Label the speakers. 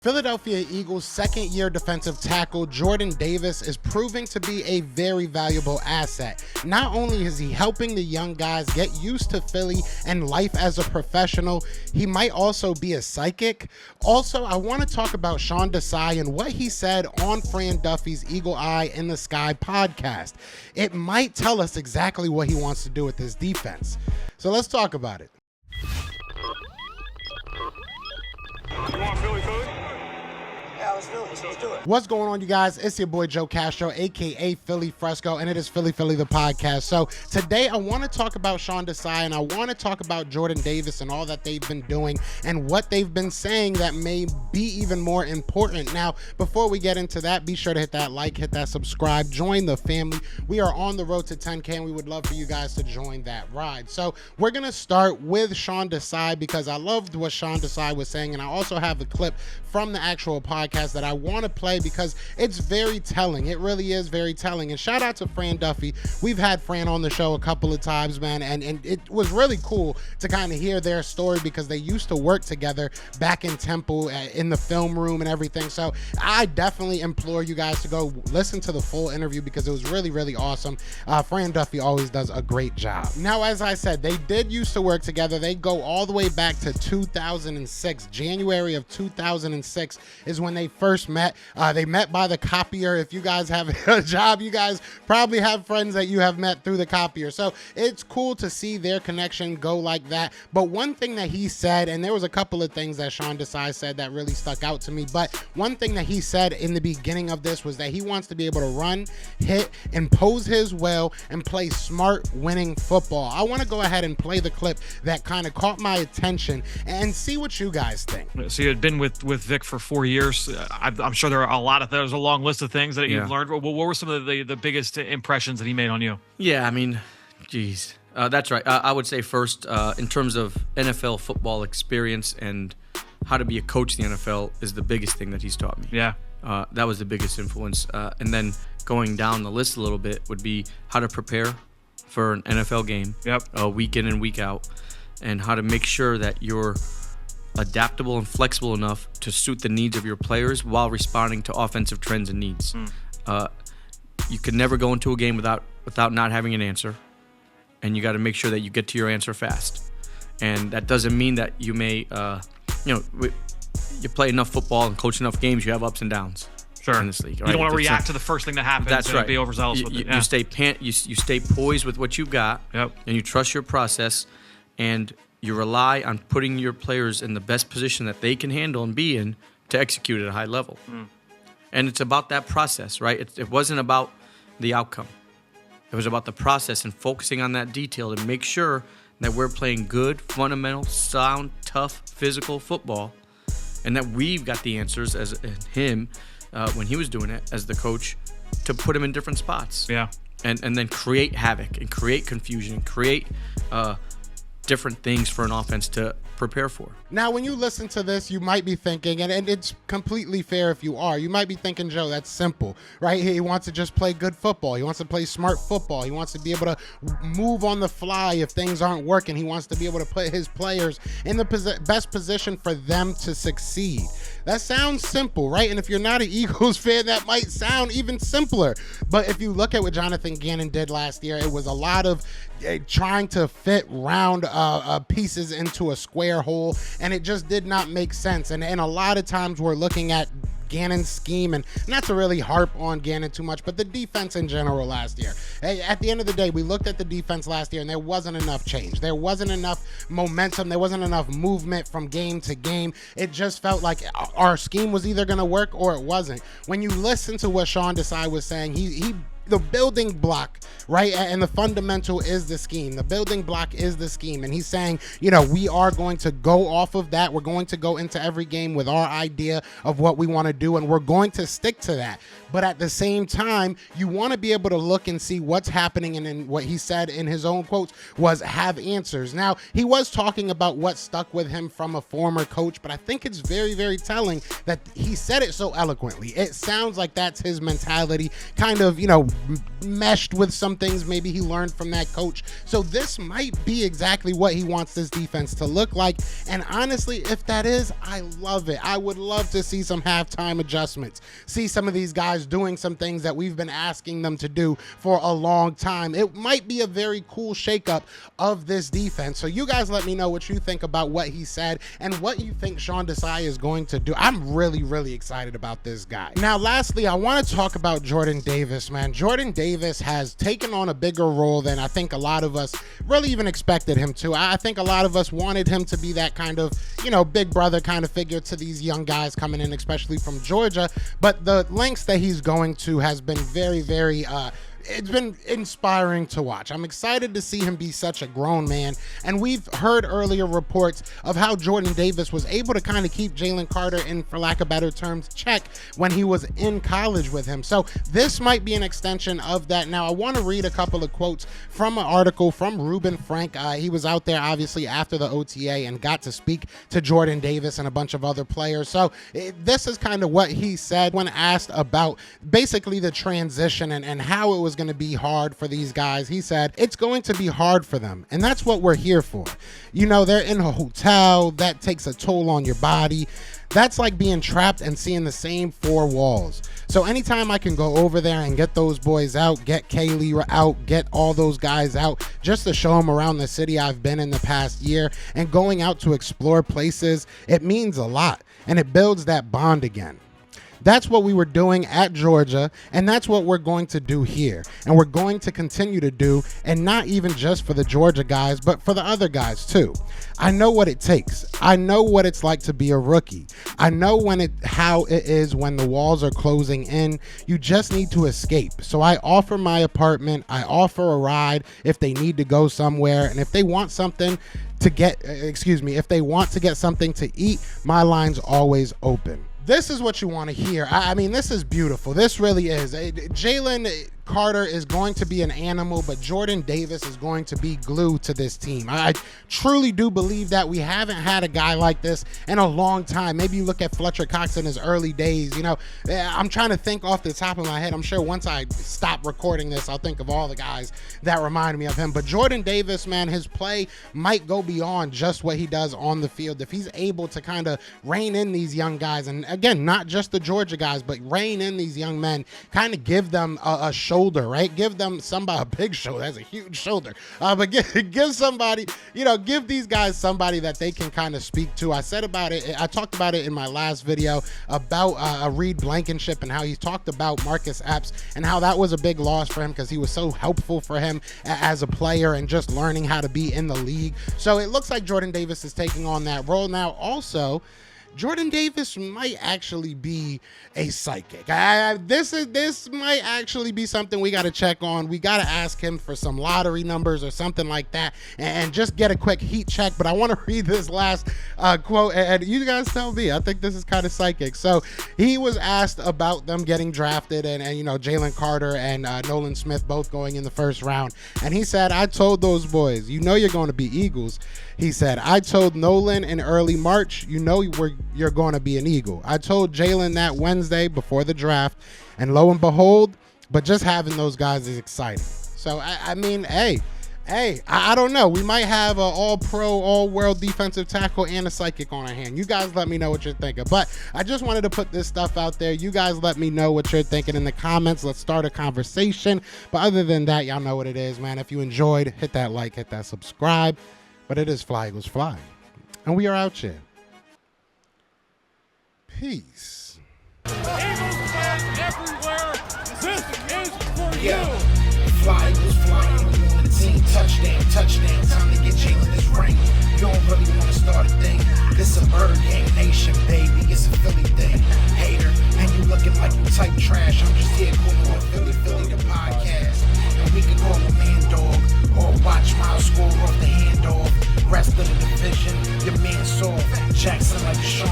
Speaker 1: Philadelphia Eagles second-year defensive tackle Jordan Davis is proving to be a very valuable asset. Not only is he helping the young guys get used to Philly and life as a professional, he might also be a psychic. Also, I want to talk about Sean Desai and what he said on Fran Duffy's Eagle Eye in the Sky podcast. It might tell us exactly what he wants to do with this defense. So let's talk about it.
Speaker 2: You want Philly food?
Speaker 3: Yeah, let's do it.
Speaker 1: What's going on, you guys? It's your boy Joe Castro, aka Philly Fresco, and it is Philly the podcast. So today I want to talk about Sean Desai, and I want to talk about Jordan Davis and all that they've been doing and what they've been saying that may be even more important. Now, before we get into that, be sure to hit that like, hit that subscribe, join the family. We are on the road to 10K, and we would love for you guys to join that ride. So we're going to start with Sean Desai because I loved what Sean Desai was saying, and I also have a clip from the actual podcast that I want to play because it's very telling. It really is very telling. And shout out to Fran Duffy. We've had Fran on the show a couple of times, man, and it was really cool to kind of hear their story because they used to work together back in Temple in the film room and everything. So I definitely implore you guys to go listen to the full interview because it was really, really awesome. Fran Duffy always does a great job. Now, as I said, they did used to work together. They go all the way back to 2006. January of 2006 is when they first met. They met by the copier. If you guys have a job, you guys probably have friends that you have met through the copier. So it's cool to see their connection go like that. But one thing that he said, and there was a couple of things that Sean Desai said that really stuck out to me, but one thing that he said in the beginning of this was that he wants to be able to run, hit, impose his will, and play smart, winning football. I want to go ahead and play the clip that kind of caught my attention and see what you guys think.
Speaker 4: So you had been with Vic for 4 years. I'm sure there are there's a long list of things that you've learned. What were some of the biggest impressions that he made on you?
Speaker 3: Yeah, I mean, geez. That's right. I would say first, in terms of NFL football experience and how to be a coach in the NFL is the biggest thing that he's taught me.
Speaker 4: Yeah.
Speaker 3: That was the biggest influence. And then going down the list a little bit would be how to prepare for an NFL game, week in and week out, and how to make sure that you're adaptable and flexible enough to suit the needs of your players while responding to offensive trends and needs. You can never go into a game without not having an answer, and you got to make sure that you get to your answer fast. And that doesn't mean that you may, you play enough football and coach enough games, you have ups and downs.
Speaker 4: Sure.
Speaker 3: In this league,
Speaker 4: right? You don't want to react to the first thing that happens.
Speaker 3: That's right.
Speaker 4: Be overzealous with it.
Speaker 3: You stay poised with what you've got, and you trust your process, and you rely on putting your players in the best position that they can handle and be in to execute at a high level. And it's about that process, right? It wasn't about the outcome. It was about the process and focusing on that detail to make sure that we're playing good, fundamental, sound, tough, physical football, and that we've got the answers as him when he was doing it as the coach to put him in different spots.
Speaker 4: Yeah.
Speaker 3: And then create havoc and create confusion and create different things for an offense to prepare for.
Speaker 1: Now, when you listen to this, you might be thinking, and it's completely fair if you are, you might be thinking, Joe, that's simple, right? He wants to just play good football. He wants to play smart football. He wants to be able to move on the fly if things aren't working. He wants to be able to put his players in the best position for them to succeed. That sounds simple, right? And if you're not an Eagles fan, that might sound even simpler. But if you look at what Jonathan Gannon did last year, it was a lot of trying to fit round pieces into a square hole, and it just did not make sense. And a lot of times we're looking at Gannon's scheme, and not to really harp on Gannon too much, but the defense in general last year. At the end of the day, we looked at the defense last year, and there wasn't enough change. There wasn't enough momentum. There wasn't enough movement from game to game. It just felt like our scheme was either going to work or it wasn't. When you listen to what Sean Desai was saying, he the building block, right? And the fundamental is the scheme. The building block is the scheme. And he's saying, we are going to go off of that. We're going to go into every game with our idea of what we want to do, and we're going to stick to that. But at the same time, you want to be able to look and see what's happening. And then what he said in his own quotes was have answers. Now, he was talking about what stuck with him from a former coach, but I think it's very, very telling that he said it so eloquently. It sounds like that's his mentality, kind of, meshed with some things maybe he learned from that coach. So this might be exactly what he wants this defense to look like. And honestly, if that is, I love it. I would love to see some halftime adjustments, see some of these guys doing some things that we've been asking them to do for a long time. It might be a very cool shakeup of this defense. So you guys let me know what you think about what he said and what you think Sean Desai is going to do. I'm really, really excited about this guy. Now, lastly, I want to talk about Jordan Davis, man. Jordan Davis has taken on a bigger role than I think a lot of us really even expected him to. I think a lot of us wanted him to be that kind of, big brother kind of figure to these young guys coming in, especially from Georgia. But the lengths that he's going to has been very, very, it's been inspiring to watch. I'm excited to see him be such a grown man. And we've heard earlier reports of how Jordan Davis was able to kind of keep Jalen Carter in, for lack of better terms, check when he was in college with him. So this might be an extension of that. Now, I want to read a couple of quotes from an article from Reuben Frank. He was out there, obviously, after the OTA and got to speak to Jordan Davis and a bunch of other players. So this is kind of what he said when asked about basically the transition and how it was going to be hard for these guys. He said, it's going to be hard for them, and that's what we're here for. They're in a hotel. That takes a toll on your body. That's like being trapped and seeing the same four walls. So anytime I can go over there and get those boys out, get Kaylee out, get all those guys out, just to show them around the city I've been in the past year and going out to explore places, it means a lot, and it builds that bond again. That's what we were doing at Georgia, and that's what we're going to do here. And we're going to continue to do, and not even just for the Georgia guys, but for the other guys too. I know what it takes. I know what it's like to be a rookie. I know how it is when the walls are closing in. You just need to escape. So I offer my apartment. I offer a ride if they need to go somewhere. And if they want something to get, if they want to get something to eat, my line's always open. This is what you want to hear. I mean, this is beautiful. This really is. Jalen Carter is going to be an animal, but Jordan Davis is going to be glue to this team. I truly do believe that. We haven't had a guy like this in a long time. Maybe you look at Fletcher Cox in his early days. I'm trying to think off the top of my head. I'm sure once I stop recording this, I'll think of all the guys that remind me of him. But Jordan Davis, man, his play might go beyond just what he does on the field. If he's able to kind of rein in these young guys, and again, not just the Georgia guys, but rein in these young men, kind of give them a shoulder, right? Give them somebody, a big shoulder. That's a huge shoulder. But give somebody, give these guys somebody that they can kind of speak to. I talked about it in my last video about Reed Blankenship and how he talked about Marcus Epps and how that was a big loss for him because he was so helpful for him as a player and just learning how to be in the league. So it looks like Jordan Davis is taking on that role. Now, also, Jordan Davis might actually be a psychic. This might actually be something we got to check on. We got to ask him for some lottery numbers or something like that and just get a quick heat check. But I want to read this last quote, and you guys tell me. I think this is kind of psychic. So he was asked about them getting drafted and Jalen Carter and Nolan Smith both going in the first round. And he said, I told those boys, you're going to be Eagles. He said, I told Nolan in early March, you're going to be an Eagle. I told Jalen that Wednesday before the draft, and lo and behold, but just having those guys is exciting. So, I mean, hey, I don't know. We might have an all-pro, all-world defensive tackle and a psychic on our hand. You guys let me know what you're thinking. But I just wanted to put this stuff out there. You guys let me know what you're thinking in the comments. Let's start a conversation. But other than that, y'all know what it is, man. If you enjoyed, hit that like, hit that subscribe. But it is Fly Eagles Fly. And we are out here. Peace.
Speaker 2: Eagles fans everywhere, this is for you.
Speaker 5: Fly Eagles flying on the team. Touchdown. Time to get Jalen this ring. You don't really want to start a thing. This a Bird Gang Nation, baby. It's a Philly thing. Hater, and you looking like you type trash. I'm just here calling on Philly the podcast. And we can call a man dog or watch Miles score off the handoff. Rest of the division, your man saw Jackson like Sean